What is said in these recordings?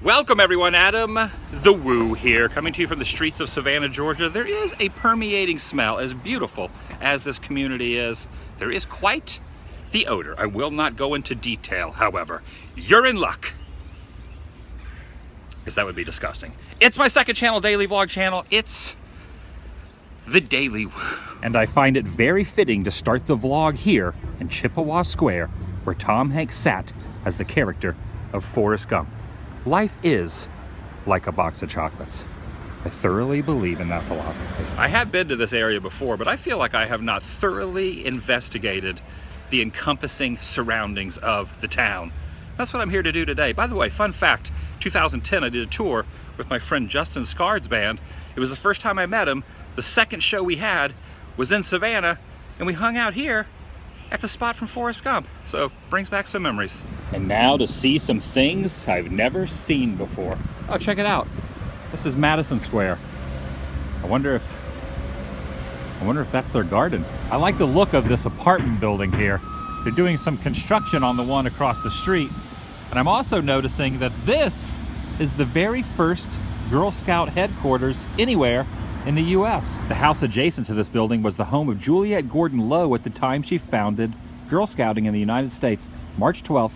Welcome everyone, Adam the Woo here, coming to you from the streets of Savannah, Georgia. There is a permeating smell. As beautiful as this community is, there is quite the odor. I will not go into detail, however. You're in luck, because that would be disgusting. It's my second channel, daily vlog channel. It's TheDailyWoo. And I find it very fitting to start the vlog here in Chippewa Square, where Tom Hanks sat as the character of Forrest Gump. Life is like a box of chocolates. I thoroughly believe in that philosophy. I have been to this area before, but I feel like I have not thoroughly investigated the encompassing surroundings of the town. That's what I'm here to do today. By the way, fun fact, 2010 I did a tour with my friend Justin Scar's band. It was the first time I met him. The second show we had was in Savannah, and we hung out here at the spot from Forrest Gump. So, brings back some memories. And now to see some things I've never seen before. Oh, check it out. This is Madison Square. I wonder if that's their garden. I like the look of this apartment building here. They're doing some construction on the one across the street. And I'm also noticing that this is the very first Girl Scout headquarters anywhere in the U.S. The house adjacent to this building was the home of Juliette Gordon Low at the time she founded Girl Scouting in the United States, March 12th,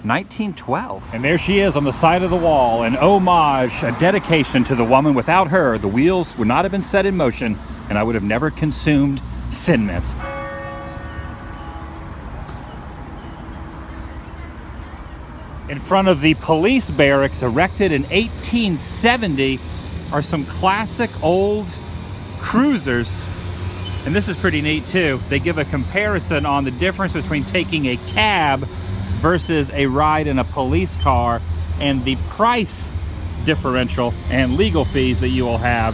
1912. And there she is on the side of the wall, an homage, a dedication to the woman. Without her, the wheels would not have been set in motion, and I would have never consumed Thin Mints. In front of the police barracks erected in 1870 are some classic old cruisers, and this is pretty neat too. They give a comparison on the difference between taking a cab versus a ride in a police car, and the price differential and legal fees that you will have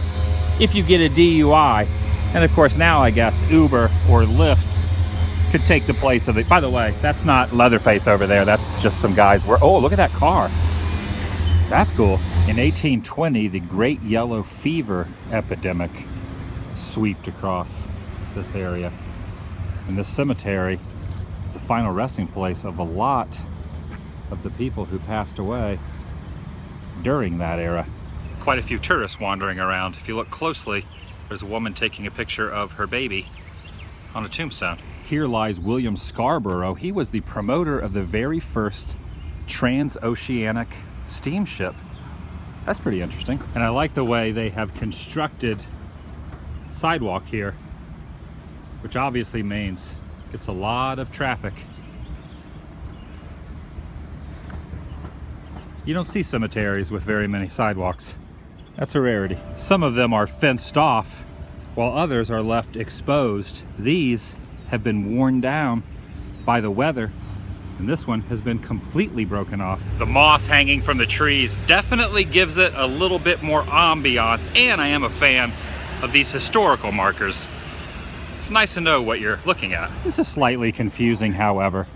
if you get a DUI. And of course now I guess Uber or Lyft could take the place of it. By the way, that's not Leatherface over there, that's just some guys. Oh, look at that car. That's cool. In 1820, the Great Yellow Fever epidemic swept across this area. And this cemetery is the final resting place of a lot of the people who passed away during that era. Quite a few tourists wandering around. If you look closely, there's a woman taking a picture of her baby on a tombstone. Here lies William Scarborough. He was the promoter of the very first transoceanic steamship. That's pretty interesting. And I like the way they have constructed sidewalk here, which obviously means it's a lot of traffic. You don't see cemeteries with very many sidewalks. That's a rarity. Some of them are fenced off, while others are left exposed. These have been worn down by the weather, and this one has been completely broken off. The moss hanging from the trees definitely gives it a little bit more ambiance, and I am a fan of these historical markers. It's nice to know what you're looking at. This is slightly confusing, however.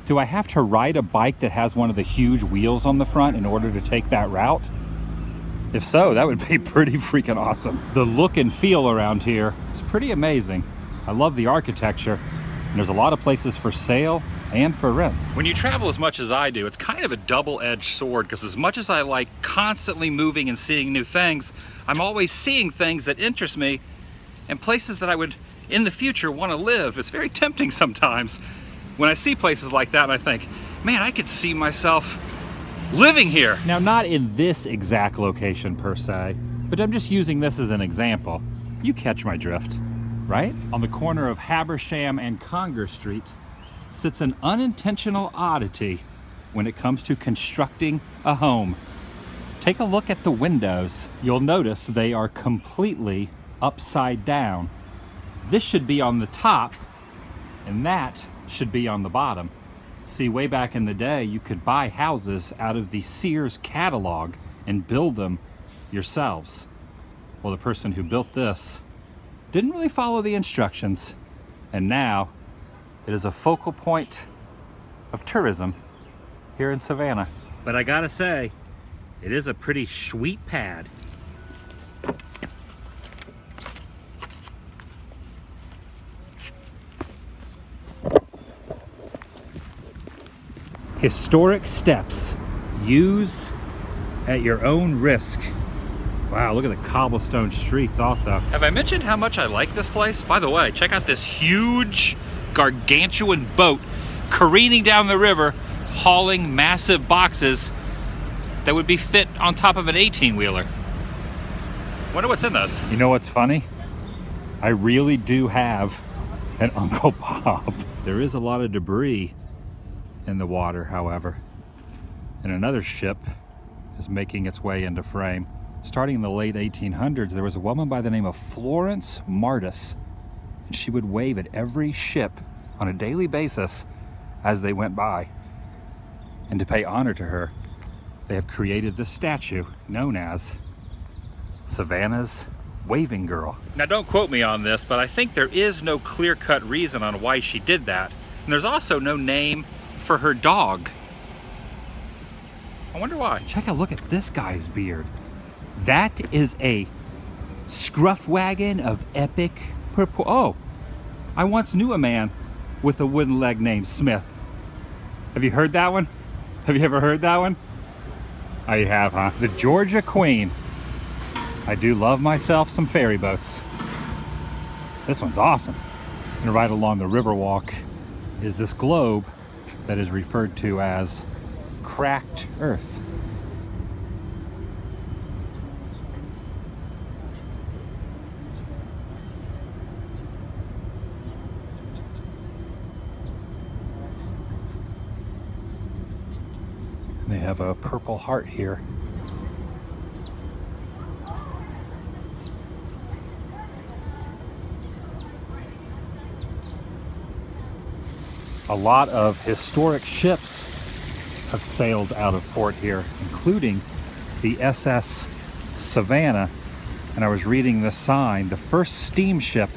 Do I have to ride a bike that has one of the huge wheels on the front in order to take that route? If so, that would be pretty freaking awesome. The look and feel around here is pretty amazing. I love the architecture, and there's a lot of places for sale and for rent. When you travel as much as I do, it's kind of a double-edged sword, because as much as I like constantly moving and seeing new things, I'm always seeing things that interest me and places that I would in the future want to live. It's very tempting sometimes when I see places like that and I think, man, I could see myself living here. Now, not in this exact location per se, but I'm just using this as an example. You catch my drift, right? On the corner of Habersham and Conger Street sits an unintentional oddity when it comes to constructing a home. Take a look at the windows. You'll notice they are completely upside down. This should be on the top, and that should be on the bottom. See, way back in the day, you could buy houses out of the Sears catalog and build them yourselves. Well, the person who built this didn't really follow the instructions, and now it is a focal point of tourism here in Savannah. But I gotta say, it is a pretty sweet pad. Historic steps use at your own risk. Wow, look at the cobblestone streets also. Have I mentioned how much I like this place? By the way, check out this huge, gargantuan boat careening down the river, hauling massive boxes that would be fit on top of an 18-wheeler. Wonder what's in those. You know what's funny? I really do have an Uncle Bob. There is a lot of debris in the water, however. And another ship is making its way into frame. Starting in the late 1800s, there was a woman by the name of Florence Martis, and she would wave at every ship on a daily basis as they went by. And to pay honor to her, they have created this statue known as Savannah's Waving Girl. Now don't quote me on this, but I think there is no clear-cut reason on why she did that. And there's also no name for her dog. I wonder why. Check a look at this guy's beard. That is a scruff wagon of epic purport. Oh, I once knew a man with a wooden leg named Smith. Have you heard that one? Have you ever heard that one? Oh, you have, huh? The Georgia Queen. I do love myself some ferry boats. This one's awesome. And right along the Riverwalk is this globe that is referred to as cracked earth. They have a purple heart here. A lot of historic ships have sailed out of port here, including the SS Savannah. And I was reading this sign. The first steamship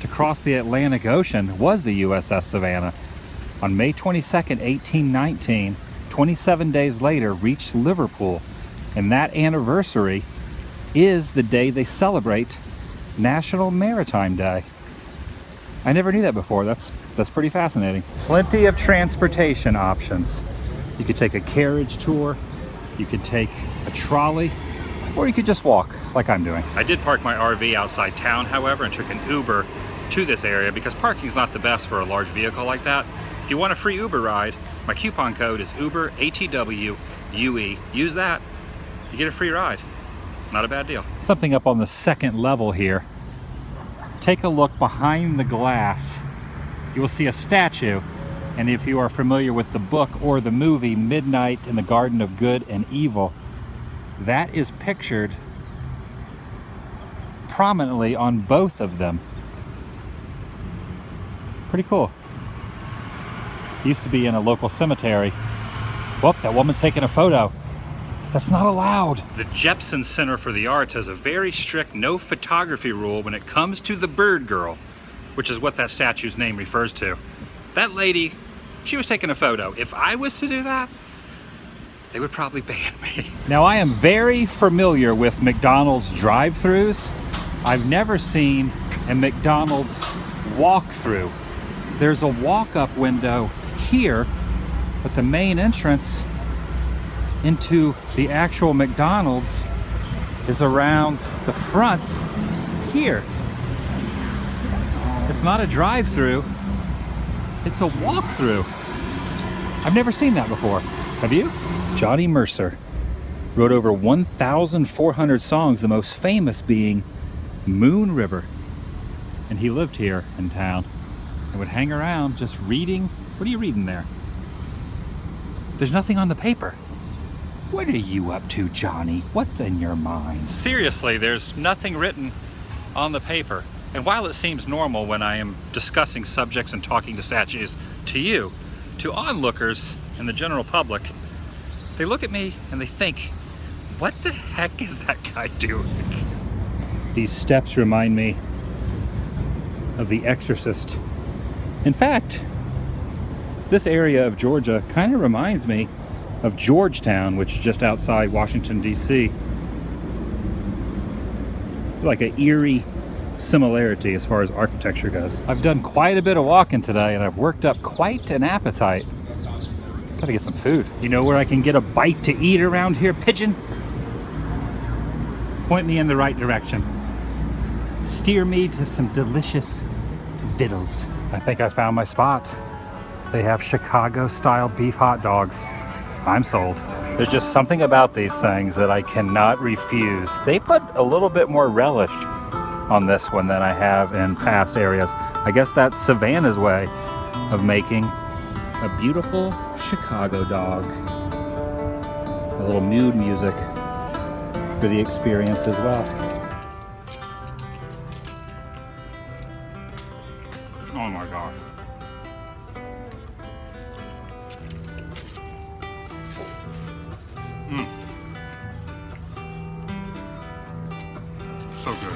to cross the Atlantic Ocean was the USS Savannah. On May 22nd, 1819, 27 days later, reached Liverpool. And that anniversary is the day they celebrate National Maritime Day. I never knew that before. That's pretty fascinating. Plenty of transportation options. You could take a carriage tour, you could take a trolley, or you could just walk like I'm doing. I did park my RV outside town, however, and took an Uber to this area because parking's not the best for a large vehicle like that. If you want a free Uber ride, my coupon code is Uber ATW UE. Use that, you get a free ride. Not a bad deal. Something up on the second level here. Take a look behind the glass. You will see a statue, and if you are familiar with the book or the movie Midnight in the Garden of Good and Evil, that is pictured prominently on both of them. Pretty cool. Used to be in a local cemetery. Whoop, that woman's taking a photo. That's not allowed. The Jepson Center for the Arts has a very strict no photography rule when it comes to the bird girl, which is what that statue's name refers to. That lady, she was taking a photo. If I was to do that, they would probably ban me. Now, I am very familiar with McDonald's drive-thrus. I've never seen a McDonald's walk-through. There's a walk-up window here, but the main entrance into the actual McDonald's is around the front here. It's not a drive-through, it's a walk-through. I've never seen that before. Have you? Johnny Mercer wrote over 1,400 songs, the most famous being Moon River. And he lived here in town and would hang around just reading. What are you reading there? There's nothing on the paper. What are you up to, Johnny? What's in your mind? Seriously, there's nothing written on the paper. And while it seems normal when I am discussing subjects and talking to statues to you, to onlookers and the general public, they look at me and they think, what the heck is that guy doing? These steps remind me of The Exorcist. In fact, this area of Georgia kind of reminds me of Georgetown, which is just outside Washington, D.C. It's like an eerie similarity as far as architecture goes. I've done quite a bit of walking today and I've worked up quite an appetite. Gotta get some food. You know where I can get a bite to eat around here, pigeon? Point me in the right direction. Steer me to some delicious vittles. I think I found my spot. They have Chicago-style beef hot dogs. I'm sold. There's just something about these things that I cannot refuse. They put a little bit more relish on this one than I have in past areas. I guess that's Savannah's way of making a beautiful Chicago dog. A little mood music for the experience as well. Oh my gosh. So good.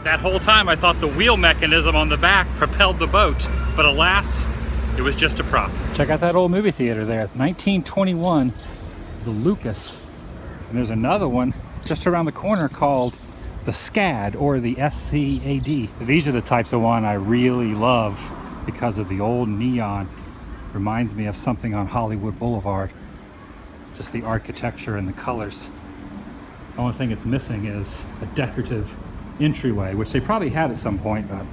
That whole time I thought the wheel mechanism on the back propelled the boat, but alas, it was just a prop. Check out that old movie theater there, 1921, the Lucas. And there's another one just around the corner called the SCAD, or the SCAD. These are the types of one I really love because of the old neon. Reminds me of something on Hollywood Boulevard. Just the architecture and the colors. The only thing it's missing is a decorative entryway, which they probably had at some point, but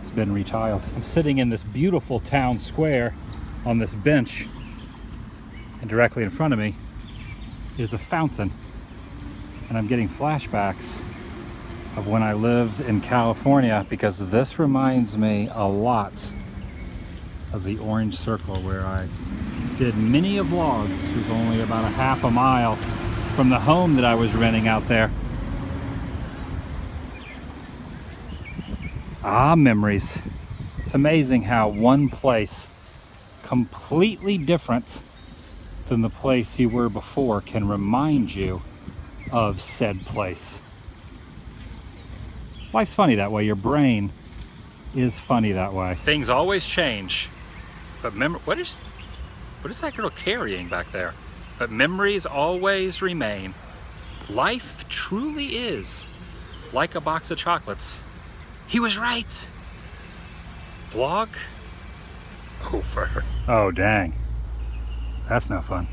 it's been retiled. I'm sitting in this beautiful town square on this bench, and directly in front of me is a fountain. And I'm getting flashbacks of when I lived in California, because this reminds me a lot of the Orange Circle, where I did many a vlogs. It was only about a half a mile from the home that I was renting out there. Ah, memories. It's amazing how one place completely different than the place you were before can remind you of said place. Life's funny that way. Your brain is funny that way. Things always change, but what is that girl carrying back there? But memories always remain. Life truly is like a box of chocolates. He was right. Vlog over. Oh, dang. That's no fun.